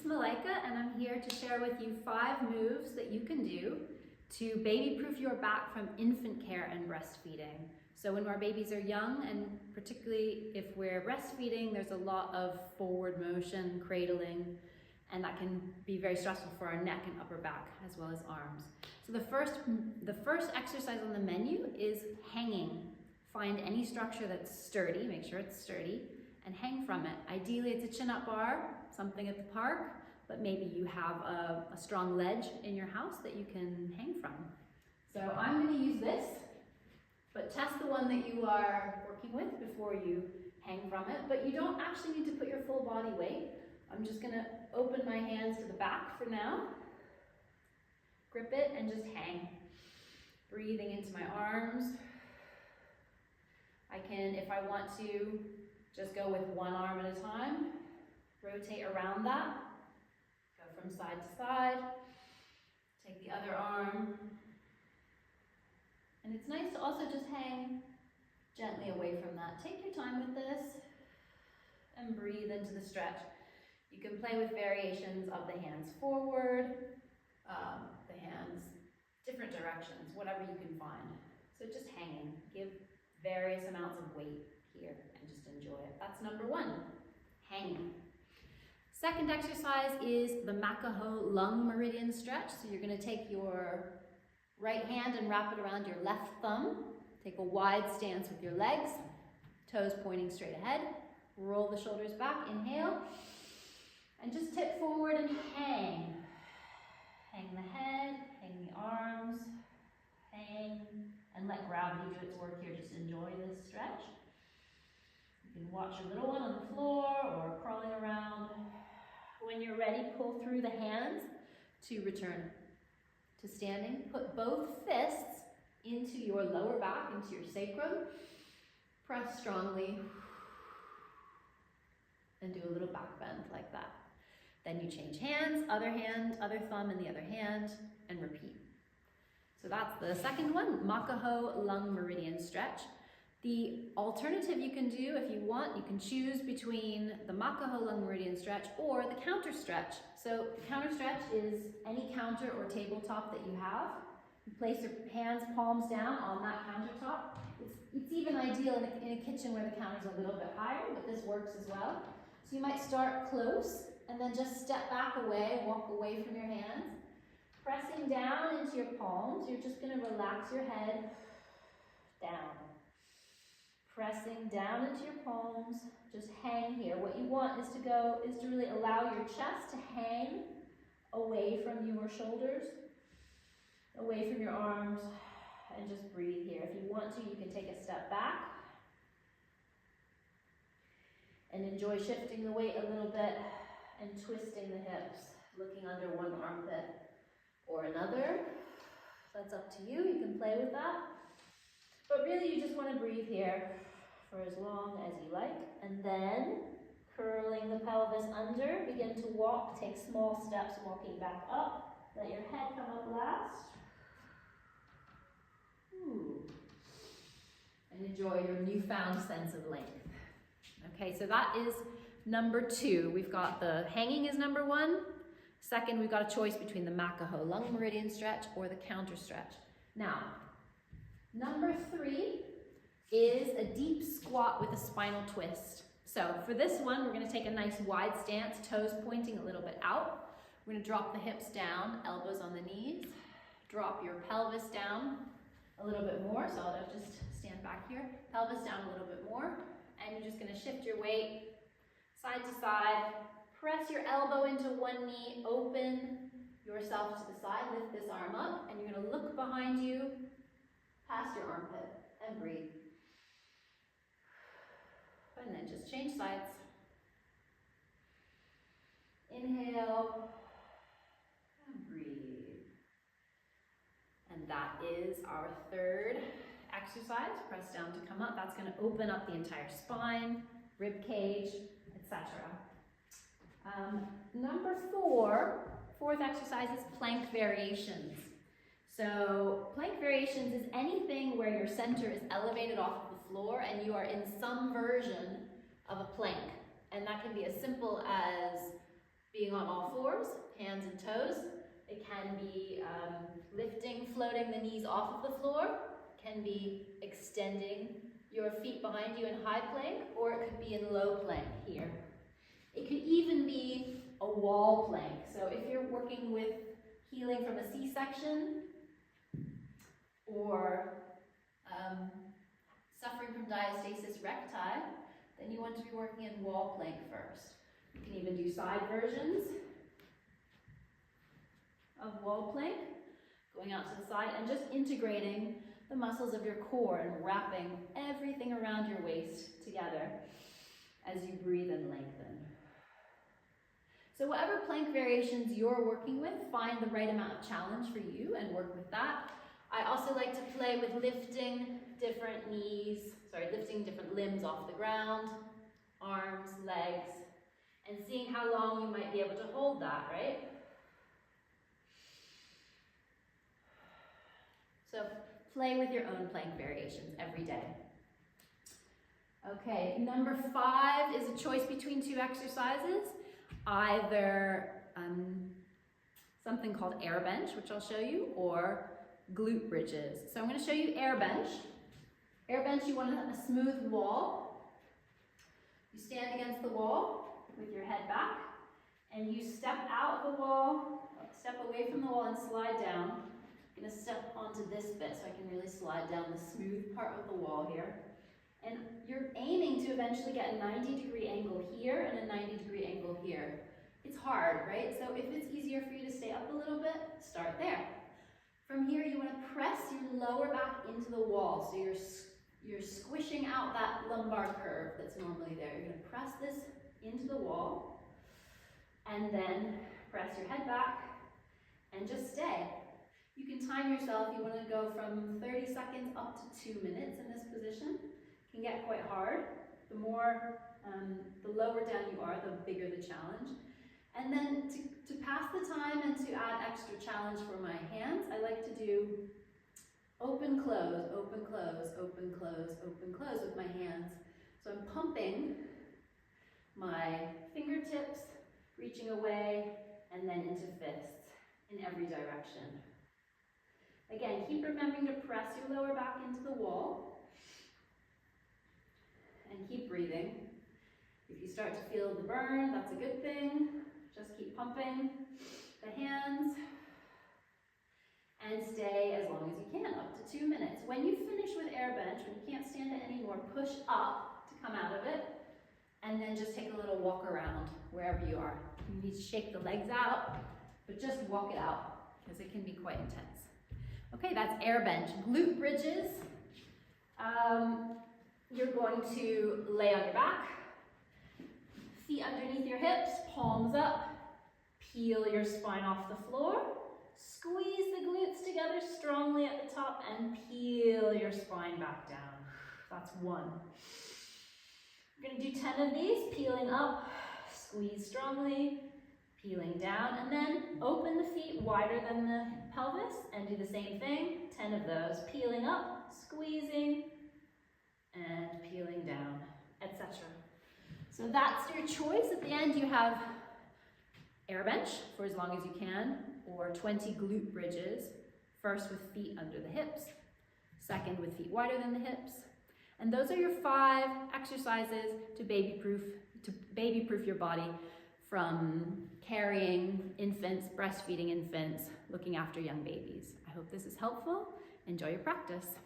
Malaika, and I'm here to share with you 5 moves that you can do to baby-proof your back from infant care and breastfeeding. So when our babies are young, and particularly if we're breastfeeding, there's a lot of forward motion, cradling, and that can be very stressful for our neck and upper back as well as arms. So the first exercise on the menu is hanging. Find any structure that's sturdy, make sure it's sturdy, and hang from it. Ideally it's a chin-up bar, something at the park, but maybe you have a strong ledge in your house that you can hang from. So I'm going to use this, but test the one that you are working with before you hang from it. But you don't actually need to put your full body weight. I'm just going to open my hands to the back for now, grip it, and just hang. Breathing into my arms. I can, if I want to, just go with one arm at a time, rotate around that, go from side to side, take the other arm, and it's nice to also just hang gently away from that. Take your time with this and breathe into the stretch. You can play with variations of the hands forward, the hands different directions, whatever you can find. So just hanging, give various amounts of weight here and just enjoy it. That's number 1, hanging. Second exercise is the Makaho lung meridian stretch. So you're going to take your right hand and wrap it around your left thumb. Take a wide stance with your legs, toes pointing straight ahead. Roll the shoulders back, inhale, and just tip forward and hang. Hang the head, hang the arms, hang, and let gravity do its work here. Just enjoy this stretch. You can watch your little one on the floor or crawling around. When you're ready, pull through the hands to return to standing. Put both fists into your lower back, into your sacrum. Press strongly and do a little back bend like that. Then you change hands, other hand, other thumb in the other hand, and repeat. So that's the second one, Makaho lung meridian stretch. The alternative you can do, if you want, you can choose between the Makaho lung meridian stretch or the counter stretch. So the counter stretch is any counter or tabletop that you have. You place your hands, palms down on that countertop. It's even ideal in a kitchen where the counter's a little bit higher, but this works as well. So you might start close and then just step back away, walk away from your hands. Pressing down into your palms, you're just going to relax your head down. Pressing down into your palms, just hang here. What you want is to really allow your chest to hang away from your shoulders, away from your arms, and just breathe here. If you want to, you can take a step back and enjoy shifting the weight a little bit and twisting the hips, looking under one armpit or another. That's up to you. You can play with that. But really, you just want to breathe here for as long as you like. And then, curling the pelvis under, begin to walk. Take small steps walking back up. Let your head come up last. And enjoy your newfound sense of length. Okay, so that is number 2. We've got the hanging is number 1. Second, we've got a choice between the Makaho lung meridian stretch or the counter stretch. Now, number 3 is a deep squat with a spinal twist. So for this one, we're going to take a nice wide stance, toes pointing a little bit out. We're going to drop the hips down, elbows on the knees. Drop your pelvis down a little bit more. So I'll just stand back here. Pelvis down a little bit more. And you're just going to shift your weight side to side. Press your elbow into one knee, open yourself to the side, lift this arm up, and you're going to look behind you, past your armpit, and breathe. And then just change sides. Inhale, and breathe. And that is our third exercise. Press down to come up. That's going to open up the entire spine, rib cage, etc. Number 4, fourth exercise is plank variations. So plank variations is anything where your center is elevated off of the floor and you are in some version of a plank. And that can be as simple as being on all fours, hands and toes. It can be lifting, floating the knees off of the floor. It can be extending your feet behind you in high plank, or it could be in low plank here. It could even be a wall plank. So if you're working with healing from a C-section or suffering from diastasis recti, then you want to be working in wall plank first. You can even do side versions of wall plank, going out to the side and just integrating the muscles of your core and wrapping everything around your waist together as you breathe and lengthen. So whatever plank variations you're working with, find the right amount of challenge for you and work with that. I also like to play with lifting different limbs off the ground, arms, legs, and seeing how long you might be able to hold that, right? So play with your own plank variations every day. Okay, number 5 is a choice between 2 exercises. Either something called air bench, which I'll show you, or glute bridges. So I'm going to show you air bench. Air bench, you want a smooth wall. You stand against the wall with your head back, and you step out of the wall, step away from the wall and slide down. I'm going to step onto this bit so I can really slide down the smooth part of the wall here. And you're aiming to eventually get a 90-degree angle here and a 90-degree angle here. It's hard, right? So if it's easier for you to stay up a little bit, start there. From here, you want to press your lower back into the wall. So you're squishing out that lumbar curve that's normally there. You're going to press this into the wall and then press your head back and just stay. You can time yourself. You want to go from 30 seconds up to 2 minutes in this position. It can get quite hard. The lower down you are, the bigger the challenge. And then to pass the time and to add extra challenge for my hands, I like to do open, close, open, close, open, close, open, close with my hands. So I'm pumping my fingertips, reaching away, and then into fists in every direction. Again, keep remembering to press your lower back into the wall and keep breathing. If you start to feel the burn, that's a good thing. Just keep pumping the hands and stay as long as you can, up to 2 minutes. When you finish with air bench, when you can't stand it anymore, push up to come out of it and then just take a little walk around wherever you are. You need to shake the legs out, but just walk it out because it can be quite intense. Okay, that's air bench. Glute bridges. You're going to lay on your back, feet underneath your hips, palms up, peel your spine off the floor, squeeze the glutes together strongly at the top and peel your spine back down. That's 1. We're going to do 10 of these, peeling up, squeeze strongly, peeling down, and then open the feet wider than the pelvis and do the same thing, 10 of those, peeling up, squeezing, and peeling down, etc. So that's your choice. At the end you have air bench for as long as you can, or 20 glute bridges, first with feet under the hips, second with feet wider than the hips. And those are your 5 exercises to baby-proof your body from carrying infants, breastfeeding infants, looking after young babies. I hope this is helpful. Enjoy your practice.